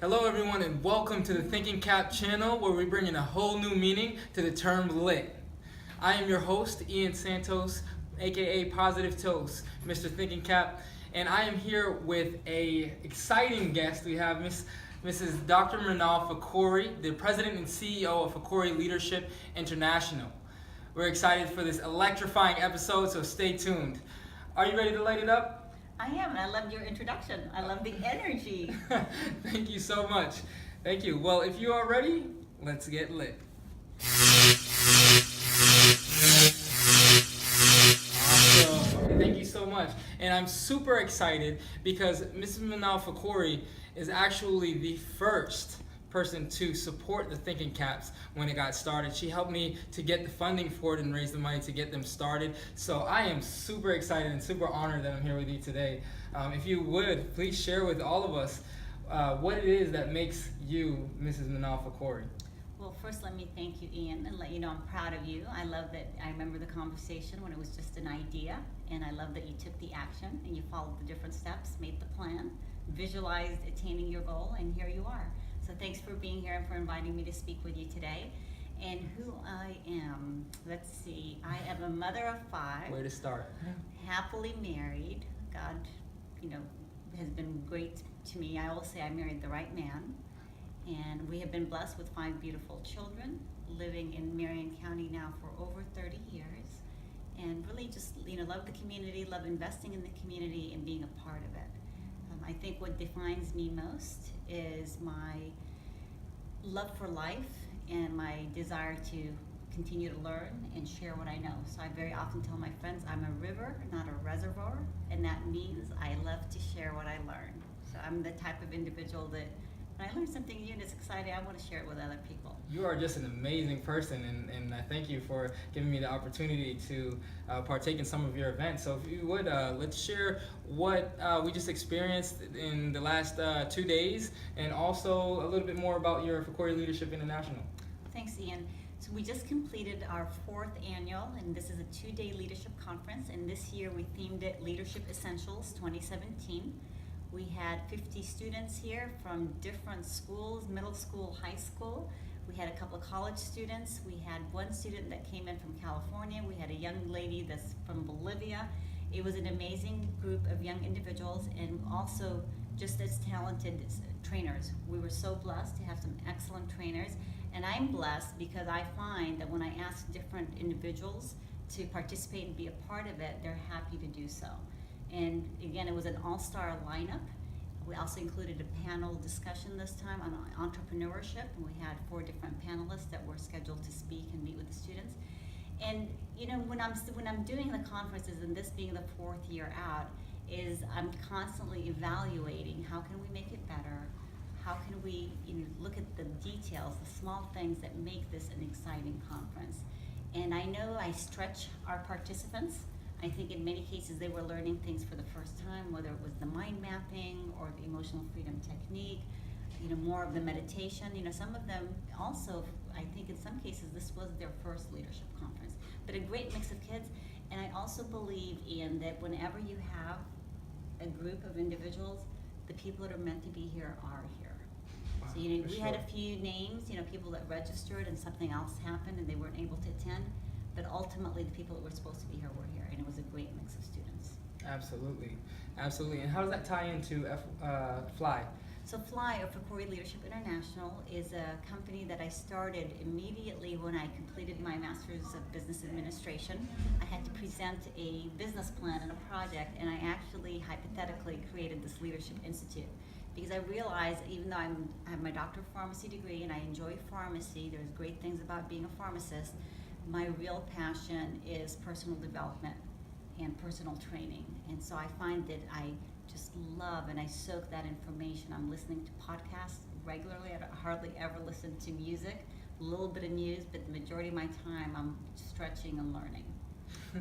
Hello everyone and welcome to the Thinking Cap channel where we bring in a whole new meaning to the term lit. I am your host, Ian Santos, aka Positive Tos, Mr. Thinking Cap, and I am here with a exciting guest. We have Mrs. Dr. Manal Fakhoury, the President and CEO of Fakhoury Leadership International. We're excited for this electrifying episode, so stay tuned. Are you ready to light it up? I am, and I loved your introduction. I love the energy. Thank you so much. Thank you. Well, if you are ready, let's get lit. Awesome. Thank you so much. And I'm super excited because Mrs. Manal Fakhoury is actually the first person to support the Thinking Caps when it got started. She helped me to get the funding for it and raise the money to get them started. So I am super excited and super honored that I'm here with you today. If you would, please share with all of us what it is that makes you Mrs. Manal Fakhoury. Well, first let me thank you, Ian, and let you know I'm proud of you. I love that I remember the conversation when it was just an idea, and I love that you took the action and you followed the different steps, made the plan, visualized attaining your goal, and here you are. So thanks for being here and for inviting me to speak with you today. And who I am, let's see, I am a mother of 5. Where to start? Happily married. God, has been great to me. I will say I married the right man. And we have been blessed with 5 beautiful children, living in Marion County now for over 30 years. And really just, love the community, love investing in the community and being a part of it. I think what defines me most is my love for life and my desire to continue to learn and share what I know. So I very often tell my friends I'm a river, not a reservoir, and that means I love to share what I learn. So I'm the type of individual that when I learn something new and it's exciting, I want to share it with other people. You are just an amazing person, and I thank you for giving me the opportunity to partake in some of your events. So if you would, let's share what we just experienced in the last 2 days, and also a little bit more about your Fakhoury Leadership International. Thanks, Ian. So we just completed our 4th annual, and this is a 2-day leadership conference, and this year we themed it Leadership Essentials 2017. We had 50 students here from different schools, middle school, high school. We had a couple of college students. We had one student that came in from California. We had a young lady that's from Bolivia. It was an amazing group of young individuals and also just as talented trainers. We were so blessed to have some excellent trainers. And I'm blessed because I find that when I ask different individuals to participate and be a part of it, they're happy to do so. And again, it was an all-star lineup. We also included a panel discussion this time on entrepreneurship, and we had 4 different panelists that were scheduled to speak and meet with the students. And when I'm doing the conferences, and this being the 4th year out, is I'm constantly evaluating how can we make it better, how can we look at the details, the small things that make this an exciting conference. And I know I stretch our participants. I think in many cases they were learning things for the first time, whether it was the mind mapping or the emotional freedom technique, more of the meditation. Some of them also, I think in some cases this was their first leadership conference, but a great mix of kids. And I also believe, Ian, that whenever you have a group of individuals, the people that are meant to be here are here. Wow, so we had a few names, people that registered and something else happened and they weren't able to attend. But ultimately, the people that were supposed to be here were here, and it was a great mix of students. Absolutely, absolutely. And how does that tie into FLY? So FLY, or Fakhoury Leadership International, is a company that I started immediately when I completed my Master's of Business Administration. I had to present a business plan and a project, and I actually hypothetically created this Leadership Institute. Because I realized, even though I have my Doctor of Pharmacy degree and I enjoy pharmacy, there's great things about being a pharmacist, my real passion is personal development and personal training. And so I find that I just love and I soak that information. I'm listening to podcasts regularly. I hardly ever listen to music, a little bit of news, but the majority of my time I'm stretching and learning.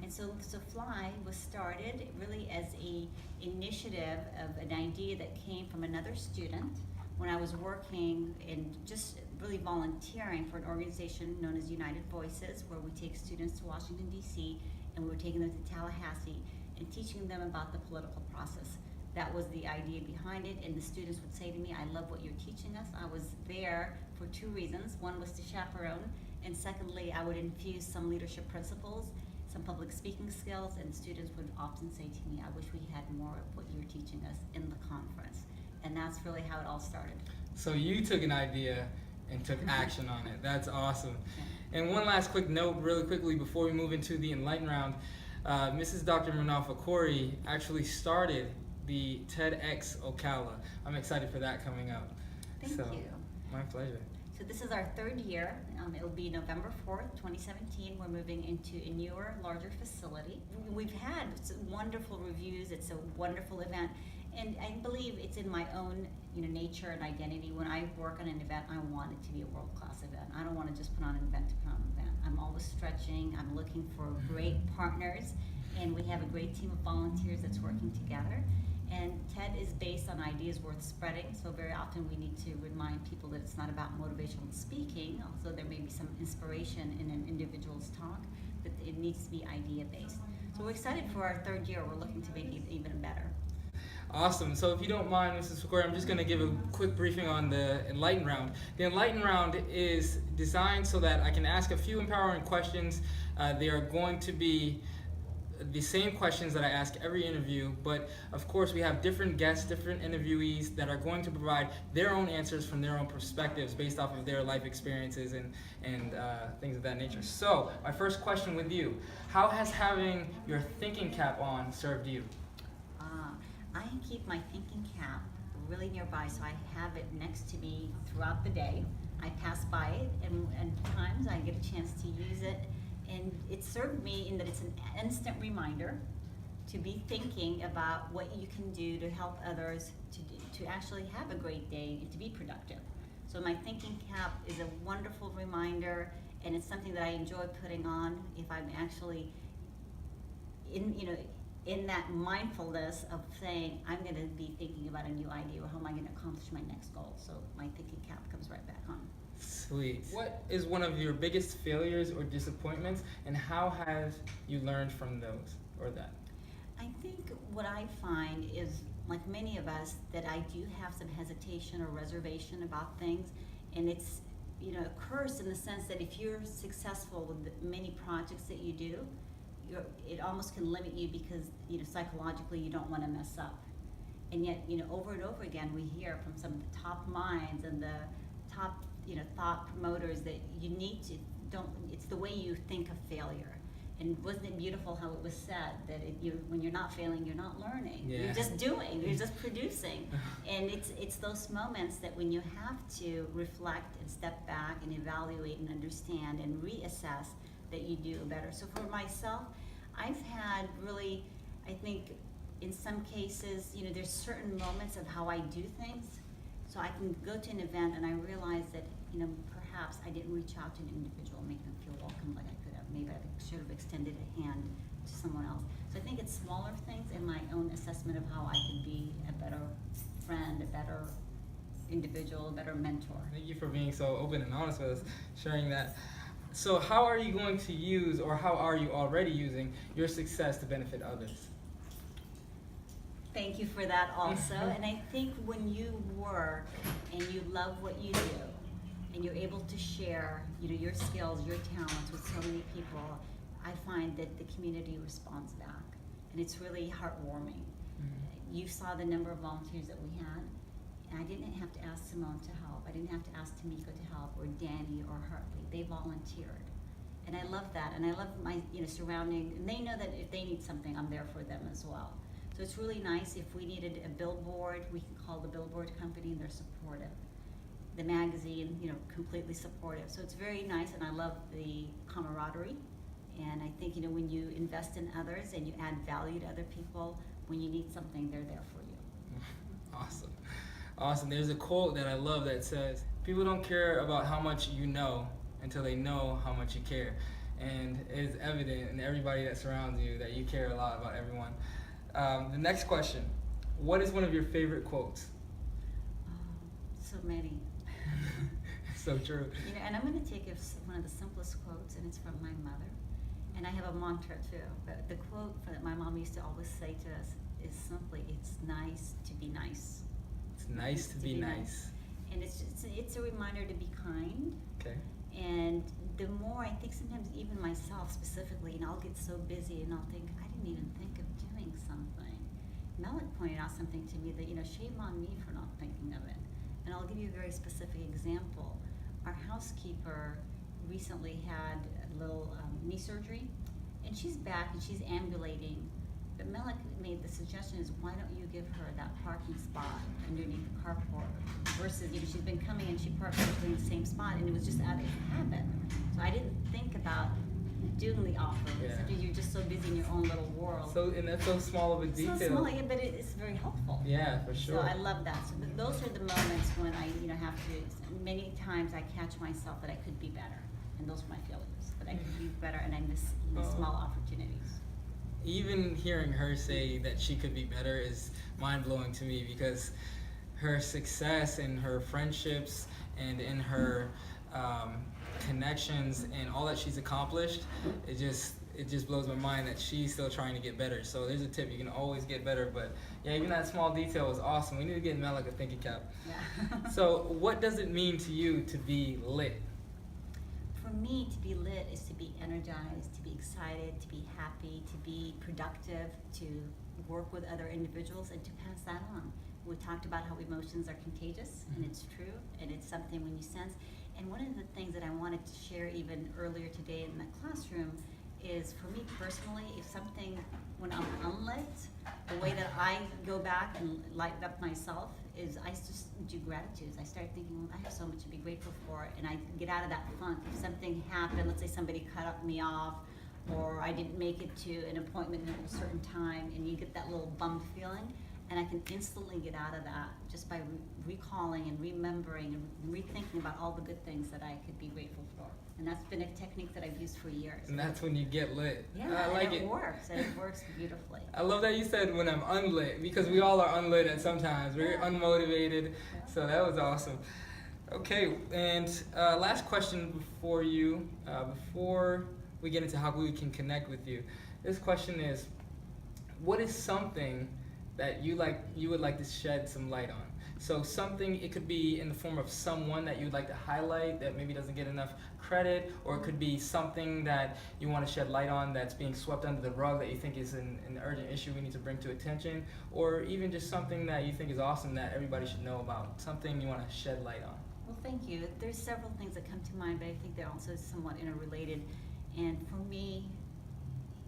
And so FLY was started really as a initiative of an idea that came from another student when I was working and just really volunteering for an organization known as United Voices, where we take students to Washington, D.C., and we were taking them to Tallahassee and teaching them about the political process. that was the idea behind it, and the students would say to me, I love what you're teaching us. I was there for two reasons. One was to chaperone, and secondly, I would infuse some leadership principles, some public speaking skills, and students would often say to me, I wish we had more of what you're teaching us in the conference. And that's really how it all started. So you took an idea and took action on it. That's awesome. Yeah. And one last quick note really quickly before we move into the Enlighten round. Mrs. Dr. Manal Fakhoury actually started the TEDx Ocala. I'm excited for that coming up. Thank you. My pleasure. So this is our third year. It'll be November 4th, 2017. We're moving into a newer, larger facility. We've had wonderful reviews. It's a wonderful event. And I believe it's in my own nature and identity. When I work on an event, I want it to be a world-class event. I don't want to just put on an event to put on an event. I'm always stretching. I'm looking for great partners. And we have a great team of volunteers that's working together. And TED is based on ideas worth spreading, so very often we need to remind people that it's not about motivational speaking, although there may be some inspiration in an individual's talk, but it needs to be idea-based. So we're excited for our third year. We're looking to make it even better. Awesome. So if you don't mind, Mrs. Fakhoury, I'm just going to give a quick briefing on the Enlighten round. The Enlighten round is designed so that I can ask a few empowering questions. They are going to be the same questions that I ask every interview, but of course we have different guests, different interviewees that are going to provide their own answers from their own perspectives based off of their life experiences and things of that nature. So my first question with you, how has having your thinking cap on served you? I keep my thinking cap really nearby, so I have it next to me throughout the day. I pass by it, and times I get a chance to use it. And it served me in that it's an instant reminder to be thinking about what you can do to help others to actually have a great day and to be productive. So my thinking cap is a wonderful reminder, and it's something that I enjoy putting on if I'm actually in that mindfulness of saying, I'm going to be thinking about a new idea, or how am I going to accomplish my next goal. So my thinking cap comes right back on. Sweet. What is one of your biggest failures or disappointments, and how have you learned from those or that? I think what I find is, like many of us, that I do have some hesitation or reservation about things, and it's a curse in the sense that if you're successful with the many projects that you do, it almost can limit you because psychologically you don't want to mess up. And yet over and over again we hear from some of the top minds and the top thought promoters that you need to it's the way you think of failure. And wasn't it beautiful how it was said that when you're not failing, you're not learning. Yeah. You're just doing, you're just producing. And it's those moments that when you have to reflect and step back and evaluate and understand and reassess, that you do better. So for myself, I've had really, I think in some cases, there's certain moments of how I do things. So I can go to an event and I realize that, perhaps I didn't reach out to an individual and make them feel welcome like I could have. Maybe I should have extended a hand to someone else. So I think it's smaller things in my own assessment of how I can be a better friend, a better individual, a better mentor. Thank you for being so open and honest with us, sharing that. So how are you going to use, or how are you already using, your success to benefit others? Thank you for that also. And I think when you work and you love what you do, and you're able to share your skills, your talents with so many people, I find that the community responds back. And it's really heartwarming. Mm-hmm. You saw the number of volunteers that we had. And I didn't have to ask Simone to help. I didn't have to ask Tamiko to help, or Danny or Hartley. They volunteered. And I love that. And I love my surrounding, and they know that if they need something, I'm there for them as well. So it's really nice. If we needed a billboard, we can call the billboard company, and they're supportive. The magazine, completely supportive. So it's very nice, and I love the camaraderie. And I think, when you invest in others and you add value to other people, when you need something, they're there for you. Awesome. Awesome. There's a quote that I love that says, people don't care about how much you know until they know how much you care. And it is evident in everybody that surrounds you that you care a lot about everyone. The next question, what is one of your favorite quotes? So many. So true. And I'm going to take one of the simplest quotes, and it's from my mother. And I have a mantra too. But the quote that my mom used to always say to us is simply, it's nice to be nice. It's nice to be nice. And it's a reminder to be kind. Okay. And the more I think, sometimes even myself specifically, and I'll get so busy and I'll think, I didn't even think of doing something. Malik pointed out something to me that, shame on me for not thinking of it. And I'll give you a very specific example. Our housekeeper recently had a little knee surgery, and she's back and she's ambulating. But Malik made the suggestion is, why don't you give her that parking spot underneath the carport versus, she's been coming and she parks in the same spot, and it was just out of habit. So I didn't think about doing the offer. Yeah. Sometimes you're just so busy in your own little world. And that's so small of a detail. So small, yeah, but it's very helpful. Yeah, for sure. So I love that. So those are the moments when I, have to. Many times I catch myself that I could be better, and those are my failures. That I could be better, and I miss small opportunities. Even hearing her say that she could be better is mind-blowing to me, because her success and her friendships and in her connections and all that she's accomplished, it just blows my mind that she's still trying to get better. So there's a tip: you can always get better. But yeah, even that small detail was awesome. We need to get Malik a thinking cap. Yeah. So what does it mean to you to be lit? For me, to be lit is to be energized, to be excited, to be happy, to be productive, to work with other individuals, and to pass that on. We talked about how emotions are contagious, and it's true, and it's something when you sense. And one of the things that I wanted to share even earlier today in the classroom is, for me personally, if something, when I'm unlit, the way that I go back and light up myself is I just do gratitudes. I start thinking, well, I have so much to be grateful for, and I get out of that funk. If something happened, let's say somebody cut me off, or I didn't make it to an appointment at a certain time, and you get that little bummed feeling, and I can instantly get out of that just by recalling and remembering and rethinking about all the good things that I could be grateful for. And that's been a technique that I've used for years. And that's when you get lit. Yeah, I like and it works, and it works beautifully. I love that you said when I'm unlit, because we all are unlit at some times. We're unmotivated, so that was awesome. Okay, and last question before we get into how we can connect with you. This question is, what is something that you would like to shed some light on? So something, it could be in the form of someone that you would like to highlight that maybe doesn't get enough credit, or it could be something that you want to shed light on that's being swept under the rug that you think is an urgent issue we need to bring to attention, or even just something that you think is awesome that everybody should know about, something you want to shed light on. Well, thank you. There's several things that come to mind, but I think they're also somewhat interrelated. And for me,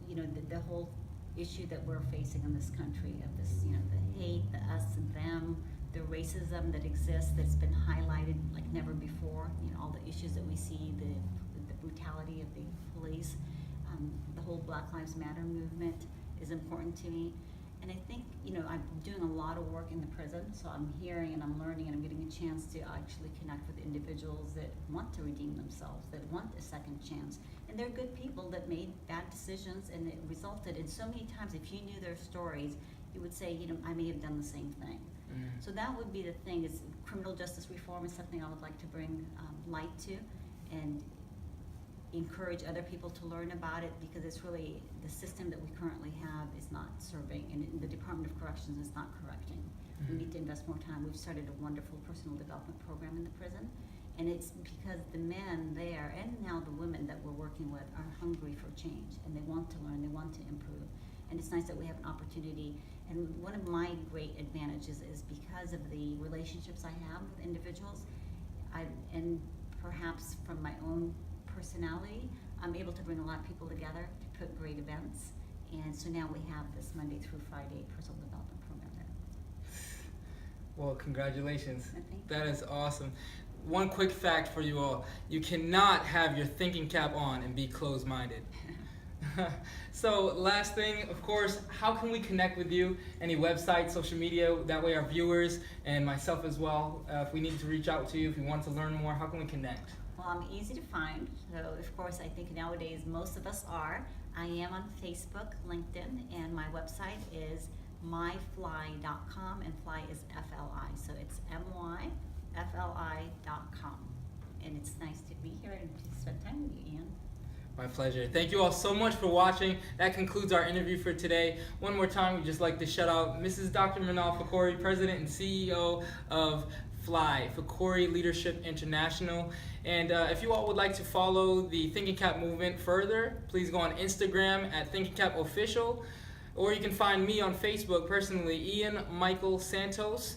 the whole issue that we're facing in this country of this, the hate, the us and them, the racism that exists, that's been highlighted like never before, all the issues that we see, the brutality of the police, the whole Black Lives Matter movement is important to me. And I think, I'm doing a lot of work in the prison, so I'm hearing and I'm learning and I'm getting a chance to actually connect with individuals that want to redeem themselves, that want a second chance. And they're good people that made bad decisions, and it resulted in so many times, if you knew their stories, you would say, I may have done the same thing. So that would be the thing, is criminal justice reform is something I would like to bring light to, and encourage other people to learn about it, because it's really, the system that we currently have is not serving, and the Department of Corrections is not correcting. We need to invest more time. We've started a wonderful personal development program in the prison, and it's because the men there, and now the women that we're working with, are hungry for change, and they want to learn, they want to improve. And it's nice that we have an opportunity. And one of my great advantages is because of the relationships I have with individuals, and perhaps from my own personality, I'm able to bring a lot of people together to put great events. And so now we have this Monday through Friday personal development program there. Well, congratulations. Thank you. That is awesome. One quick fact for you all: you cannot have your thinking cap on and be closed-minded. So last thing, of course, how can we connect with you? Any website, social media, that way our viewers and myself as well, if we need to reach out to you, if we want to learn more, how can we connect? Well, I'm easy to find, so of course I think nowadays most of us are. I am on Facebook, LinkedIn, and my website is myfly.com, and fly is F-L-I, so it's myfli.com. And it's nice to be here and to spend time with you, Ian. My pleasure. Thank you all so much for watching. That concludes our interview for today. One more time, we'd just like to shout out Mrs. Dr. Manal Fakhoury, President and CEO of Fakhoury Leadership International. And if you all would like to follow the ThinkingCap movement further, please go on Instagram at ThinkingCap Official, or you can find me on Facebook personally, Ian Michael Santos.